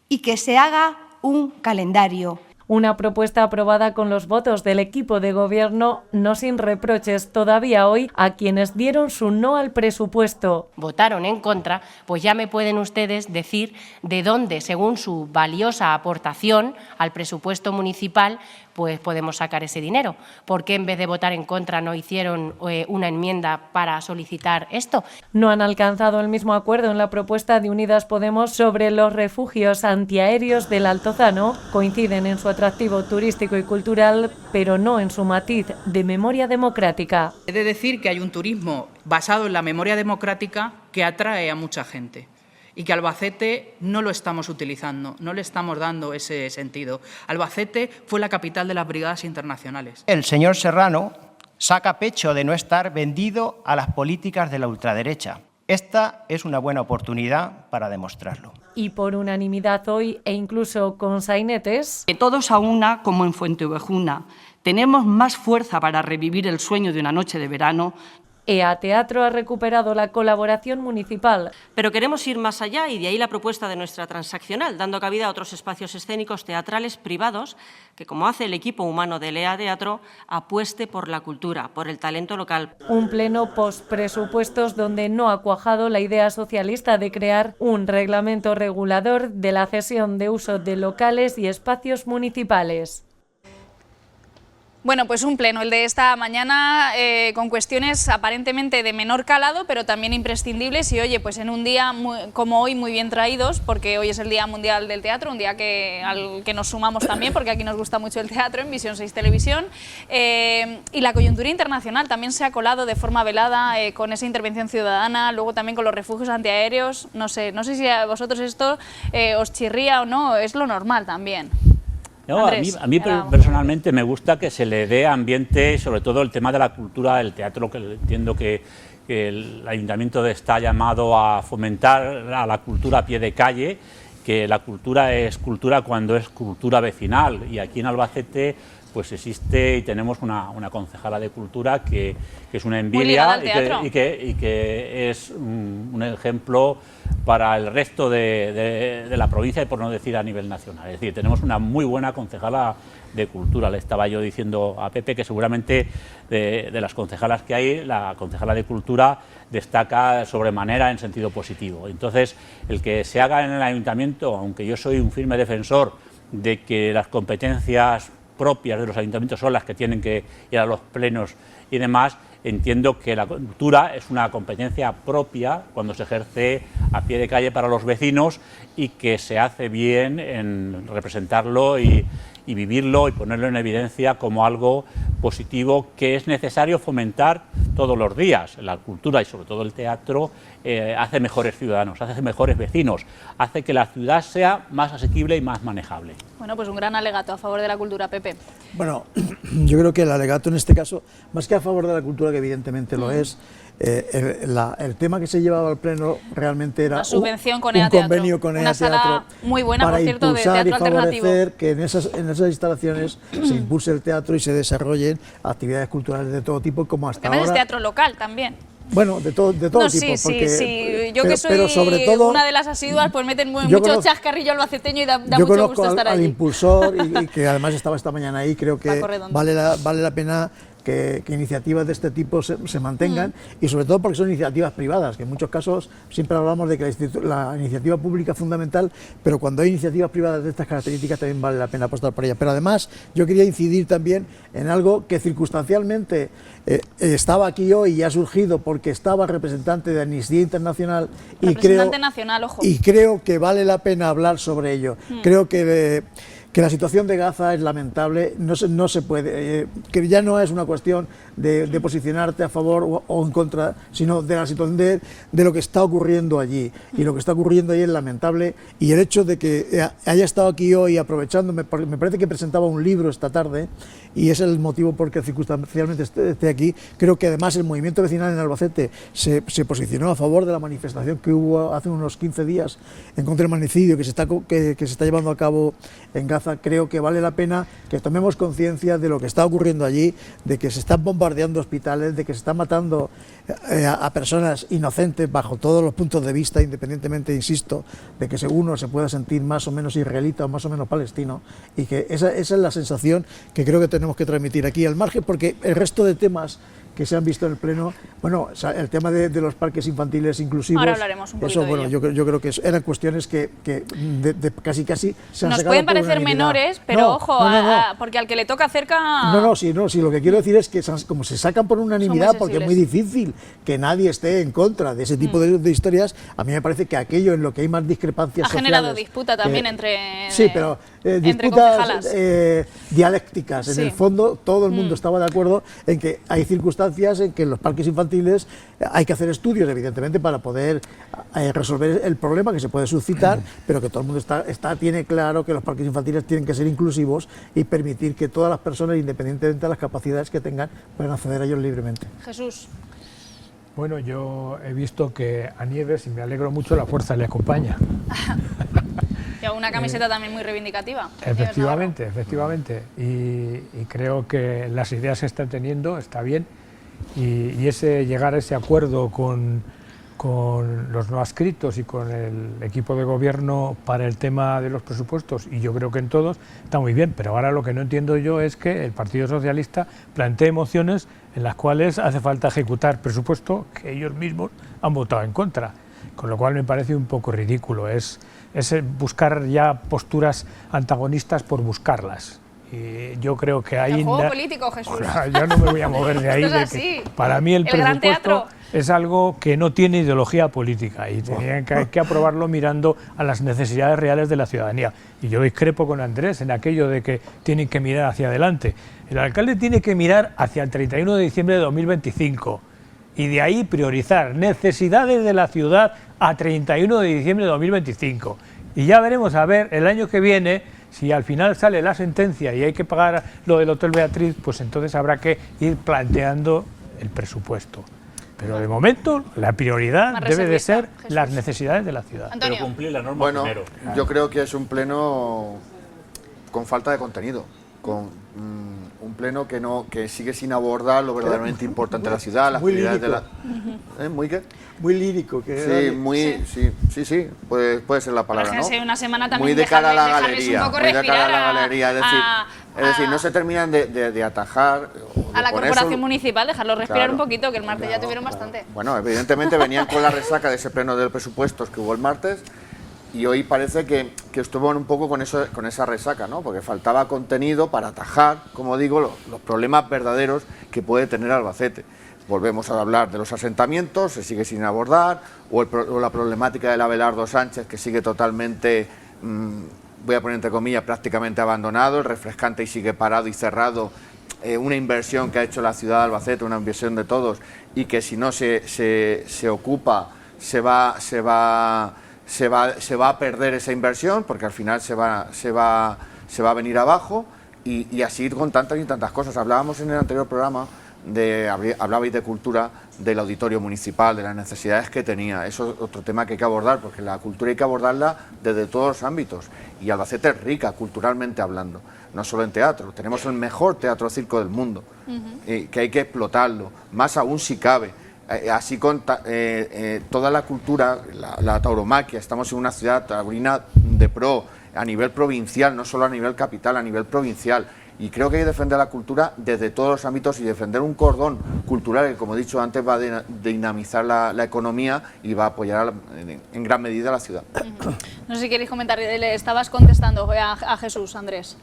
Speaker 17: y que se haga un calendario.
Speaker 15: Una propuesta aprobada con los votos del equipo de gobierno, no sin reproches todavía hoy a quienes dieron su no al presupuesto.
Speaker 18: Votaron en contra, pues ya me pueden ustedes decir de dónde, según su valiosa aportación al presupuesto municipal, pues podemos sacar ese dinero. ¿Por qué en vez de votar en contra no hicieron una enmienda para solicitar esto?
Speaker 15: No han alcanzado el mismo acuerdo en la propuesta de Unidas Podemos sobre los refugios antiaéreos del Altozano. Coinciden en su atractivo turístico y cultural, pero no en su matiz de memoria democrática.
Speaker 9: He de decir que hay un turismo basado en la memoria democrática que atrae a mucha gente. Y que Albacete no lo estamos utilizando, no le estamos dando ese sentido. Albacete fue la capital de las brigadas internacionales.
Speaker 19: El señor Serrano saca pecho de no estar vendido a las políticas de la ultraderecha. Esta es una buena oportunidad para demostrarlo.
Speaker 15: Y por unanimidad hoy, e incluso con sainetes...
Speaker 20: Que todos a una, como en Fuenteovejuna, tenemos más fuerza para revivir el sueño de una noche de verano.
Speaker 15: EA Teatro ha recuperado la colaboración municipal.
Speaker 21: Pero queremos ir más allá y de ahí la propuesta de nuestra transaccional, dando cabida a otros espacios escénicos teatrales privados que, como hace el equipo humano del EA Teatro, apueste por la cultura, por el talento local.
Speaker 15: Un pleno post-presupuestos donde no ha cuajado la idea socialista de crear un reglamento regulador de la cesión de uso de locales y espacios municipales.
Speaker 14: Bueno, pues un pleno, el de esta mañana, con cuestiones aparentemente de menor calado, pero también imprescindibles y, oye, pues en un día como hoy muy bien traídos, porque hoy es el Día Mundial del Teatro, un día al que nos sumamos también, porque aquí nos gusta mucho el teatro en Visión 6 Televisión, y la coyuntura internacional también se ha colado de forma velada con esa intervención ciudadana, luego también con los refugios antiaéreos, no sé si a vosotros esto os chirría o no, es lo normal también.
Speaker 4: No,
Speaker 14: Andrés,
Speaker 4: a mí personalmente me gusta que se le dé ambiente, sobre todo el tema de la cultura, del teatro, que entiendo que el Ayuntamiento está llamado a fomentar a la cultura a pie de calle, que la cultura es cultura cuando es cultura vecinal, y aquí en Albacete pues existe y tenemos una concejala de cultura que es una envidia y que es un ejemplo para el resto de la provincia y por no decir a nivel nacional. Es decir, tenemos una muy buena concejala de cultura. Le estaba yo diciendo a Pepe que seguramente de las concejalas que hay, la concejala de cultura destaca sobremanera en sentido positivo. Entonces, el que se haga en el ayuntamiento, aunque yo soy un firme defensor de que las competencias propias de los ayuntamientos son las que tienen que ir a los plenos y demás, entiendo que la cultura es una competencia propia cuando se ejerce a pie de calle para los vecinos y que se hace bien en representarlo y vivirlo y ponerlo en evidencia como algo positivo que es necesario fomentar todos los días. La cultura y sobre todo el teatro hace mejores ciudadanos, hace mejores vecinos, hace que la ciudad sea más asequible y más manejable.
Speaker 14: Bueno, pues un gran alegato a favor de la cultura, Pepe.
Speaker 5: Bueno, yo creo que el alegato en este caso, más que a favor de la cultura, que evidentemente lo es, el tema que se llevaba al pleno realmente era
Speaker 14: una subvención con
Speaker 5: un convenio con
Speaker 14: una
Speaker 5: EA Teatro,
Speaker 14: sala muy buena,
Speaker 5: para
Speaker 14: por cierto, de
Speaker 5: impulsar
Speaker 14: teatro
Speaker 5: y
Speaker 14: alternativo.
Speaker 5: favorecer que en esas instalaciones se impulse el teatro y se desarrollen actividades culturales de todo tipo, como hasta
Speaker 14: Además
Speaker 5: ahora.
Speaker 14: es teatro local también.
Speaker 5: Bueno, de todo tipo.
Speaker 14: Sí,
Speaker 5: porque,
Speaker 14: sí. Yo
Speaker 5: pero,
Speaker 14: que soy
Speaker 5: pero sobre todo,
Speaker 14: una de las asiduas, pues meten mucho chascarrillo albaceteño y da mucho gusto estar allí.
Speaker 5: Al impulsor, y que además estaba esta mañana ahí, creo que vale la pena que iniciativas de este tipo se mantengan, y sobre todo porque son iniciativas privadas, que en muchos casos siempre hablamos de que la iniciativa pública es fundamental, pero cuando hay iniciativas privadas de estas características también vale la pena apostar por ellas. Pero además yo quería incidir también en algo que circunstancialmente estaba aquí hoy y ha surgido porque estaba el representante de Amnistía Internacional y creo que vale la pena hablar sobre ello. Creo que la situación de Gaza es lamentable, no se puede, que ya no es una cuestión de posicionarte a favor o en contra, sino de la situación de lo que está ocurriendo allí. Y lo que está ocurriendo allí es lamentable, y el hecho de que haya estado aquí hoy aprovechando, me parece que presentaba un libro esta tarde, y es el motivo por el que circunstancialmente esté aquí. Creo que además el movimiento vecinal en Albacete se posicionó a favor de la manifestación que hubo hace unos 15 días en contra del magnicidio que se está llevando a cabo en Gaza. Creo que vale la pena que tomemos conciencia de lo que está ocurriendo allí, de que se están bombardeando hospitales, de que se están matando a personas inocentes bajo todos los puntos de vista, independientemente, insisto, de que uno se pueda sentir más o menos israelita o más o menos palestino, y que esa es la sensación que creo que tenemos que transmitir aquí al margen, porque el resto de temas que se han visto en el pleno, bueno, el tema de los parques infantiles inclusivos.
Speaker 14: Ahora hablaremos un poquito
Speaker 5: eso, bueno,
Speaker 14: de ello.
Speaker 5: Yo creo que eran cuestiones que casi se han
Speaker 14: nos
Speaker 5: sacado
Speaker 14: pueden
Speaker 5: por
Speaker 14: parecer
Speaker 5: unanimidad.
Speaker 14: menores, pero
Speaker 5: no,
Speaker 14: ojo, porque al que le toca cerca...
Speaker 5: Sí, lo que quiero decir es que como se sacan por unanimidad, porque es muy difícil que nadie esté en contra de ese tipo de historias, a mí me parece que aquello en lo que hay más discrepancias sociales...
Speaker 14: Ha generado disputa también entre...
Speaker 5: Sí, pero disputas dialécticas. En el fondo, todo el mundo estaba de acuerdo en que hay circunstancias en que en los parques infantiles hay que hacer estudios, evidentemente, para poder resolver el problema que se puede suscitar, pero que todo el mundo tiene claro que los parques infantiles tienen que ser inclusivos y permitir que todas las personas, independientemente de las capacidades que tengan, puedan acceder a ellos libremente.
Speaker 14: Jesús.
Speaker 12: Bueno, yo he visto que a Nieves, y me alegro mucho, la fuerza le acompaña.
Speaker 14: Y una camiseta también muy reivindicativa.
Speaker 12: Efectivamente. Y creo que las ideas que están teniendo está bien, y llegar a ese acuerdo con los no adscritos y con el equipo de gobierno para el tema de los presupuestos, y yo creo que en todos está muy bien, pero ahora lo que no entiendo yo es que el Partido Socialista plantee mociones en las cuales hace falta ejecutar presupuesto que ellos mismos han votado en contra, con lo cual me parece un poco ridículo, es buscar ya posturas antagonistas por buscarlas, Y yo creo que ahí...
Speaker 14: El juego político, Jesús.
Speaker 12: Yo no me voy a mover de ahí.
Speaker 14: Esto es así.
Speaker 12: Para mí el
Speaker 14: Gran
Speaker 12: presupuesto
Speaker 14: Teatro.
Speaker 12: es algo que no tiene ideología política y hay que aprobarlo mirando a las necesidades reales de la ciudadanía. Y yo discrepo con Andrés en aquello de que tienen que mirar hacia adelante. El alcalde tiene que mirar hacia el 31 de diciembre de 2025 y de ahí priorizar necesidades de la ciudad a 31 de diciembre de 2025. Y ya veremos a ver el año que viene, si al final sale la sentencia y hay que pagar lo del Hotel Beatriz, pues entonces habrá que ir planteando el presupuesto. Pero de momento la prioridad debe de ser las necesidades de la ciudad.
Speaker 4: Pero cumplir la norma
Speaker 13: bueno,
Speaker 4: primero.
Speaker 13: Yo creo que es un pleno con falta de contenido, con un pleno que sigue sin abordar lo verdaderamente importante de la ciudad, las prioridades de la... ¿Muy qué?
Speaker 5: Muy lírico.
Speaker 13: Sí, puede ser la palabra, ¿no?
Speaker 14: Una semana también
Speaker 13: muy de cara a la
Speaker 14: dejarles
Speaker 13: galería,
Speaker 14: un poco
Speaker 13: muy de cara a la
Speaker 14: respirar
Speaker 13: galería, es decir, no se terminan de atajar.
Speaker 14: a la
Speaker 13: poner
Speaker 14: corporación
Speaker 13: su-
Speaker 14: municipal, dejarlo respirar
Speaker 13: Claro.
Speaker 14: un poquito, que el martes ya tuvieron bastante.
Speaker 13: Bueno, evidentemente venían con la resaca de ese pleno de presupuestos que hubo el martes y hoy parece que estuvo un poco con esa resaca, ¿no? Porque faltaba contenido para atajar, como digo, los problemas verdaderos que puede tener Albacete. Volvemos a hablar de los asentamientos, se sigue sin abordar, o la problemática del Abelardo Sánchez, que sigue totalmente, voy a poner entre comillas, prácticamente abandonado, el refrescante y sigue parado y cerrado, una inversión que ha hecho la ciudad de Albacete, una inversión de todos, y que si no se ocupa, se va a perder esa inversión, porque al final se va a venir abajo, y así con tantas y tantas cosas. Hablábamos en el anterior programa, hablabais de cultura, del auditorio municipal, de las necesidades que tenía. Eso es otro tema que hay que abordar, porque la cultura hay que abordarla desde todos los ámbitos. Y Albacete es rica, culturalmente hablando, no solo en teatro. Tenemos el mejor teatro circo del mundo, que hay que explotarlo, más aún si cabe. Así con toda la cultura, la tauromaquia. Estamos en una ciudad taurina de pro, a nivel provincial, no solo a nivel capital, a nivel provincial. Y creo que hay que defender la cultura desde todos los ámbitos y defender un cordón cultural que, como he dicho antes, va a dinamizar la economía y va a apoyar en gran medida a la ciudad.
Speaker 14: No sé si queréis comentar, le estabas contestando a Jesús, Andrés.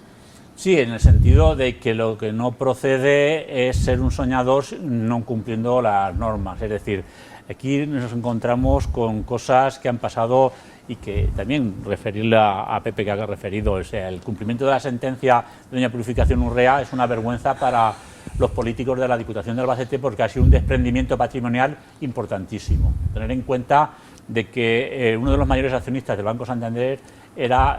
Speaker 4: Sí, en el sentido de que lo que no procede es ser un soñador no cumpliendo las normas. Es decir, aquí nos encontramos con cosas que han pasado y que también referirle a Pepe que ha referido. O sea, el cumplimiento de la sentencia de doña Purificación Urrea es una vergüenza para los políticos de la Diputación de Albacete porque ha sido un desprendimiento patrimonial importantísimo. Tener en cuenta de que uno de los mayores accionistas del Banco Santander era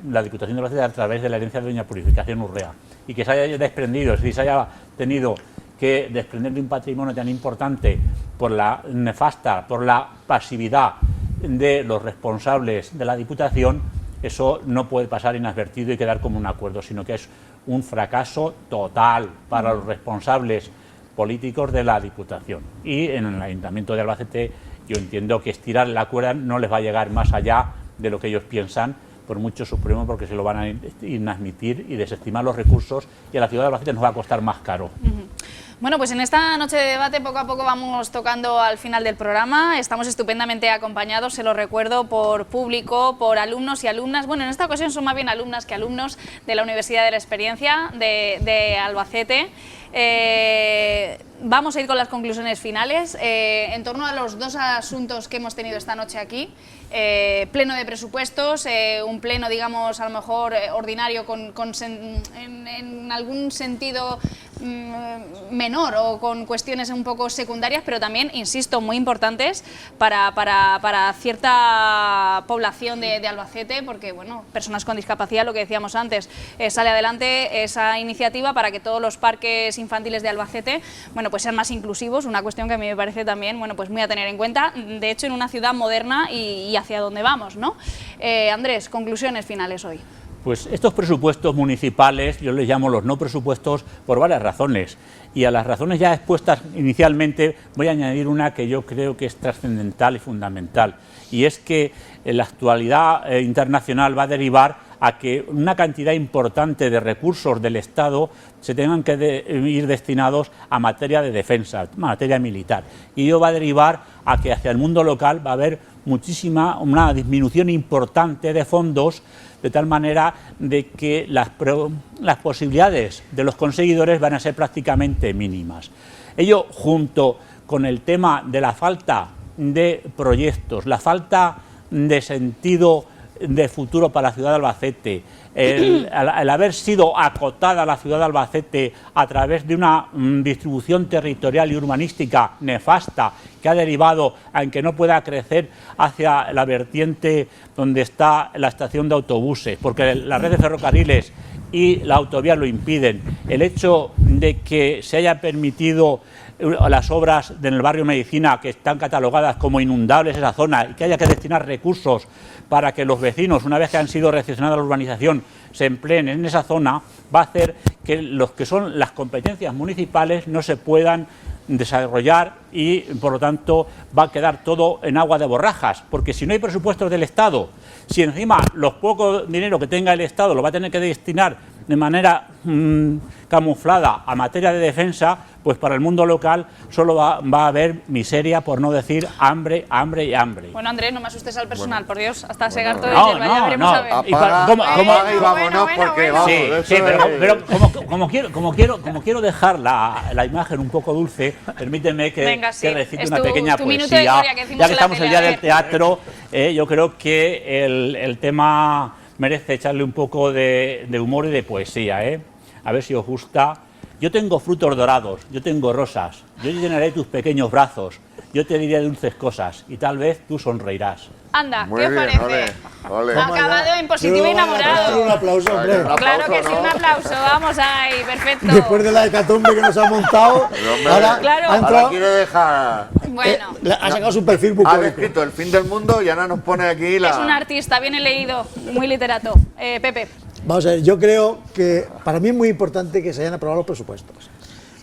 Speaker 4: la Diputación de Albacete a través de la herencia de doña Purificación Urrea, y que se haya desprendido, es decir, se haya tenido que desprender de un patrimonio tan importante por la nefasta, por la pasividad de los responsables de la Diputación, eso no puede pasar inadvertido y quedar como un acuerdo, sino que es un fracaso total para los responsables políticos de la Diputación. Y en el Ayuntamiento de Albacete yo entiendo que estirar la cuerda no les va a llegar más allá de lo que ellos piensan, por mucho supremo, porque se lo van a inadmitir y desestimar los recursos, y a la ciudad de Albacete nos va a costar más caro.
Speaker 14: Bueno, pues en esta noche de debate poco a poco vamos tocando al final del programa. Estamos estupendamente acompañados, se lo recuerdo, por público, por alumnos y alumnas. Bueno, en esta ocasión son más bien alumnas que alumnos de la Universidad de la Experiencia de Albacete. Vamos a ir con las conclusiones finales en torno a los dos asuntos que hemos tenido esta noche aquí. Pleno de presupuestos, un pleno, digamos, a lo mejor ordinario en algún sentido menor o con cuestiones un poco secundarias, pero también, insisto, muy importantes para cierta población de Albacete, porque, bueno, personas con discapacidad, lo que decíamos antes, sale adelante esa iniciativa para que todos los parques infantiles de Albacete, bueno, pues sean más inclusivos, una cuestión que a mí me parece también, bueno, pues muy a tener en cuenta, de hecho, en una ciudad moderna y hacia dónde vamos, ¿no? Andrés, conclusiones finales hoy.
Speaker 4: Pues estos presupuestos municipales, yo les llamo los no presupuestos por varias razones, y a las razones ya expuestas inicialmente voy a añadir una que yo creo que es trascendental y fundamental, y es que la actualidad internacional va a derivar a que una cantidad importante de recursos del Estado se tengan que ir destinados a materia de defensa, materia militar, y ello va a derivar a que hacia el mundo local va a haber una disminución importante de fondos, de tal manera de que las posibilidades de los conseguidores van a ser prácticamente mínimas. Ello, junto con el tema de la falta de proyectos, la falta de sentido de futuro para la ciudad de Albacete, el haber sido acotada la ciudad de Albacete a través de una distribución territorial y urbanística nefasta que ha derivado en que no pueda crecer hacia la vertiente donde está la estación de autobuses, porque la red de ferrocarriles y la autovía lo impiden, el hecho de que se haya permitido las obras en el barrio Medicina, que están catalogadas como inundables esa zona, y que haya que destinar recursos para que los vecinos, una vez que han sido recepcionados a la urbanización, se empleen en esa zona, va a hacer que los que son las competencias municipales no se puedan desarrollar y, por lo tanto, va a quedar todo en agua de borrajas, porque si no hay presupuestos del Estado, si encima los pocos dinero que tenga el Estado lo va a tener que destinar de manera camuflada a materia de defensa, pues para el mundo local solo va a haber miseria, por no decir hambre, hambre y hambre.
Speaker 14: Bueno, Andrés, no me asustes al personal, por Dios, hasta segar todo
Speaker 4: no,
Speaker 14: el hierba, ya veremos a ver.
Speaker 13: Apaga y vámonos, porque vamos.
Speaker 4: Sí, pero como quiero dejar la imagen un poco dulce, permíteme que,
Speaker 14: venga, sí,
Speaker 4: que recite
Speaker 14: es
Speaker 4: una pequeña
Speaker 14: tu minuto de
Speaker 4: poesía.
Speaker 14: gloria que
Speaker 4: Ya que estamos el día del teatro, yo creo que el tema merece echarle un poco de humor y de poesía, a ver si os gusta. Yo tengo frutos dorados, yo tengo rosas, yo llenaré tus pequeños brazos, yo te diré dulces cosas y tal vez tú sonreirás.
Speaker 14: Anda,
Speaker 13: Muy
Speaker 14: ¿qué os
Speaker 13: bien,
Speaker 14: parece?
Speaker 13: ole.
Speaker 14: Acabado en positivo y enamorado.
Speaker 5: Un aplauso, hombre.
Speaker 14: Claro que sí, un aplauso, vamos ahí, perfecto.
Speaker 5: Después de la hecatombe que nos ha montado,
Speaker 14: Claro.
Speaker 13: Quiere dejar...
Speaker 14: Bueno.
Speaker 5: Ha sacado su perfil bucólico.
Speaker 13: Ha escrito el fin del mundo y ahora nos pone aquí la...
Speaker 14: Es un artista, bien leído, muy literato. Pepe.
Speaker 5: Vamos a ver, yo creo que para mí es muy importante que se hayan aprobado los presupuestos.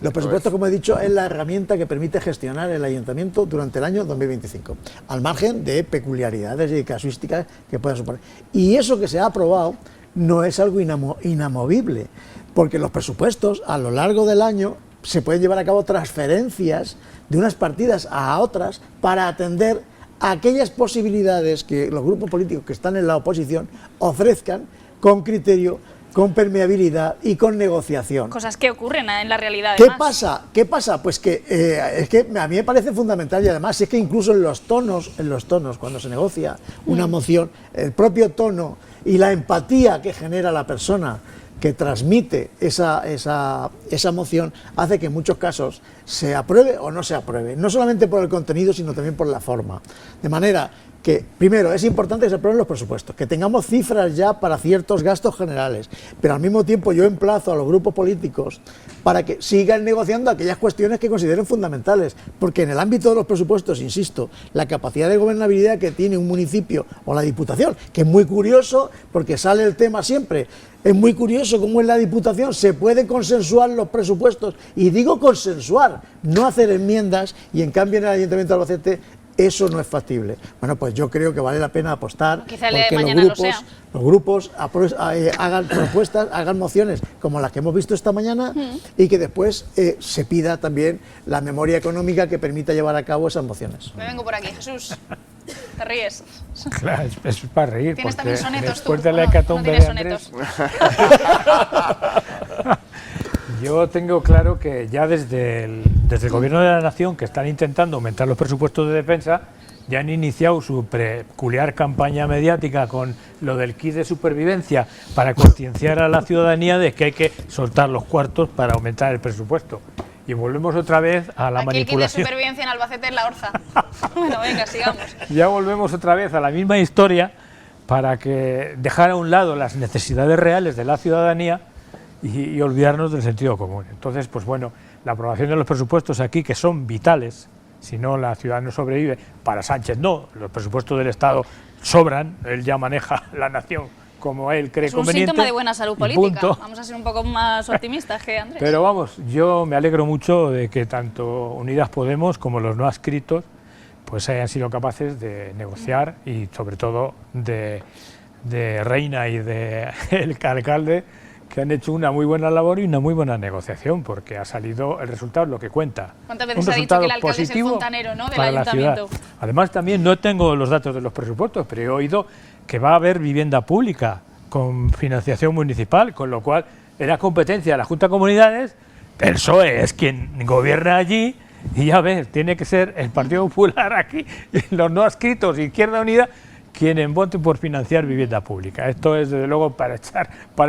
Speaker 5: Los presupuestos, como he dicho, es la herramienta que permite gestionar el ayuntamiento durante el año 2025, al margen de peculiaridades y casuísticas que puedan suponer. Y eso que se ha aprobado no es algo inamovible, porque los presupuestos a lo largo del año se pueden llevar a cabo transferencias de unas partidas a otras para atender a aquellas posibilidades que los grupos políticos que están en la oposición ofrezcan con criterio, con permeabilidad y con negociación.
Speaker 14: Cosas que ocurren en la realidad.
Speaker 5: ¿Qué
Speaker 14: además.
Speaker 5: pasa? Pues que es que a mí me parece fundamental, y además es que incluso en los tonos, cuando se negocia una moción, el propio tono y la empatía que genera la persona que transmite esa moción hace que en muchos casos se apruebe o no se apruebe, no solamente por el contenido, sino también por la forma. De manera que, primero, es importante que se aprueben los presupuestos, que tengamos cifras ya para ciertos gastos generales, pero al mismo tiempo yo emplazo a los grupos políticos para que sigan negociando aquellas cuestiones que consideren fundamentales, porque en el ámbito de los presupuestos, insisto, la capacidad de gobernabilidad que tiene un municipio o la Diputación, que es muy curioso porque sale el tema siempre, es muy curioso cómo en la Diputación se puede consensuar los presupuestos, y digo consensuar, no hacer enmiendas, y en cambio en el Ayuntamiento de Albacete eso no es factible. Bueno, pues yo creo que vale la pena apostar porque los grupos hagan propuestas, hagan mociones como las que hemos visto esta mañana, y que después se pida también la memoria económica que permita llevar a cabo esas mociones.
Speaker 14: Me vengo por aquí, Jesús. ¿Te ríes?
Speaker 12: Claro, es para reír.
Speaker 14: ¿Tienes también sonetos
Speaker 12: después
Speaker 14: tú?
Speaker 12: de la hecatombe de Andrés, yo tengo claro que ya desde el Gobierno de la Nación, que están intentando aumentar los presupuestos de defensa, ya han iniciado su peculiar campaña mediática con lo del kit de supervivencia para concienciar a la ciudadanía de que hay que soltar los cuartos para aumentar el presupuesto. Y volvemos otra vez a la manipulación.
Speaker 14: Aquí el kit de supervivencia en Albacete es la Orza. Bueno, venga, sigamos.
Speaker 12: Ya volvemos otra vez a la misma historia para que dejar a un lado las necesidades reales de la ciudadanía y olvidarnos del sentido común. Entonces, pues bueno, la aprobación de los presupuestos aquí, que son vitales, si no la ciudad no sobrevive, para Sánchez no, los presupuestos del Estado sobran, él ya maneja la nación como él cree conveniente.
Speaker 14: Es un síntoma de buena salud política, vamos a ser un poco más optimistas que Andrés.
Speaker 12: Pero vamos, yo me alegro mucho de que tanto Unidas Podemos como los no adscritos pues hayan sido capaces de negociar y sobre todo de Reina y de el alcalde que han hecho una muy buena labor y una muy buena negociación, porque ha salido el resultado, lo que cuenta.
Speaker 14: ¿Cuántas veces ha dicho que el alcalde es el fontanero, ¿no?, del ayuntamiento?
Speaker 12: Además, también no tengo los datos de los presupuestos, pero he oído que va a haber vivienda pública con financiación municipal, con lo cual era competencia de la Junta de Comunidades. El PSOE es quien gobierna allí y ya ves, tiene que ser el Partido Popular aquí, los no adscritos, Izquierda Unida, quienes voten por financiar vivienda pública. Esto es, desde luego, para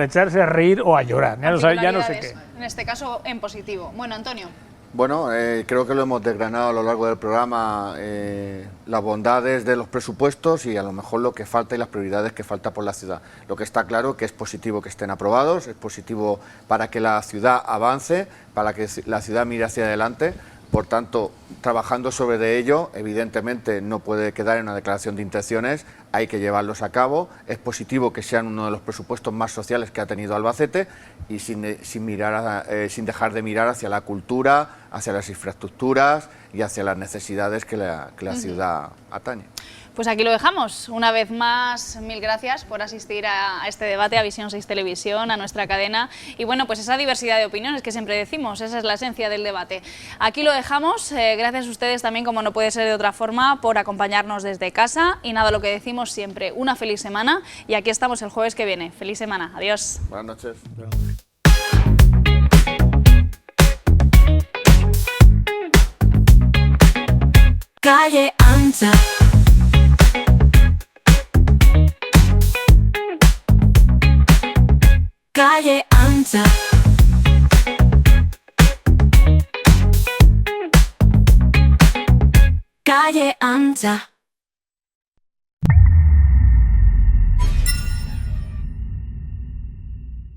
Speaker 12: echarse a reír o a llorar. Ya no sé qué.
Speaker 14: En este caso, en positivo. Bueno, Antonio.
Speaker 13: Bueno, creo que lo hemos desgranado a lo largo del programa, las bondades de los presupuestos y a lo mejor lo que falta y las prioridades que falta por la ciudad. Lo que está claro que es positivo que estén aprobados, es positivo para que la ciudad avance, para que la ciudad mire hacia adelante. Por tanto, trabajando sobre ello, evidentemente no puede quedar en una declaración de intenciones, hay que llevarlos a cabo. Es positivo que sean uno de los presupuestos más sociales que ha tenido Albacete y sin dejar de mirar hacia la cultura, hacia las infraestructuras y hacia las necesidades que la ciudad atañe.
Speaker 14: Pues aquí lo dejamos. Una vez más, mil gracias por asistir a este debate, a Visión 6 Televisión, a nuestra cadena. Y bueno, pues esa diversidad de opiniones que siempre decimos, esa es la esencia del debate. Aquí lo dejamos. Gracias a ustedes también, como no puede ser de otra forma, por acompañarnos desde casa. Y nada, lo que decimos siempre, una feliz semana. Y aquí estamos el jueves que viene. Feliz semana. Adiós.
Speaker 13: Buenas noches.
Speaker 1: Calle ancha. Calle ancha. Calle ancha.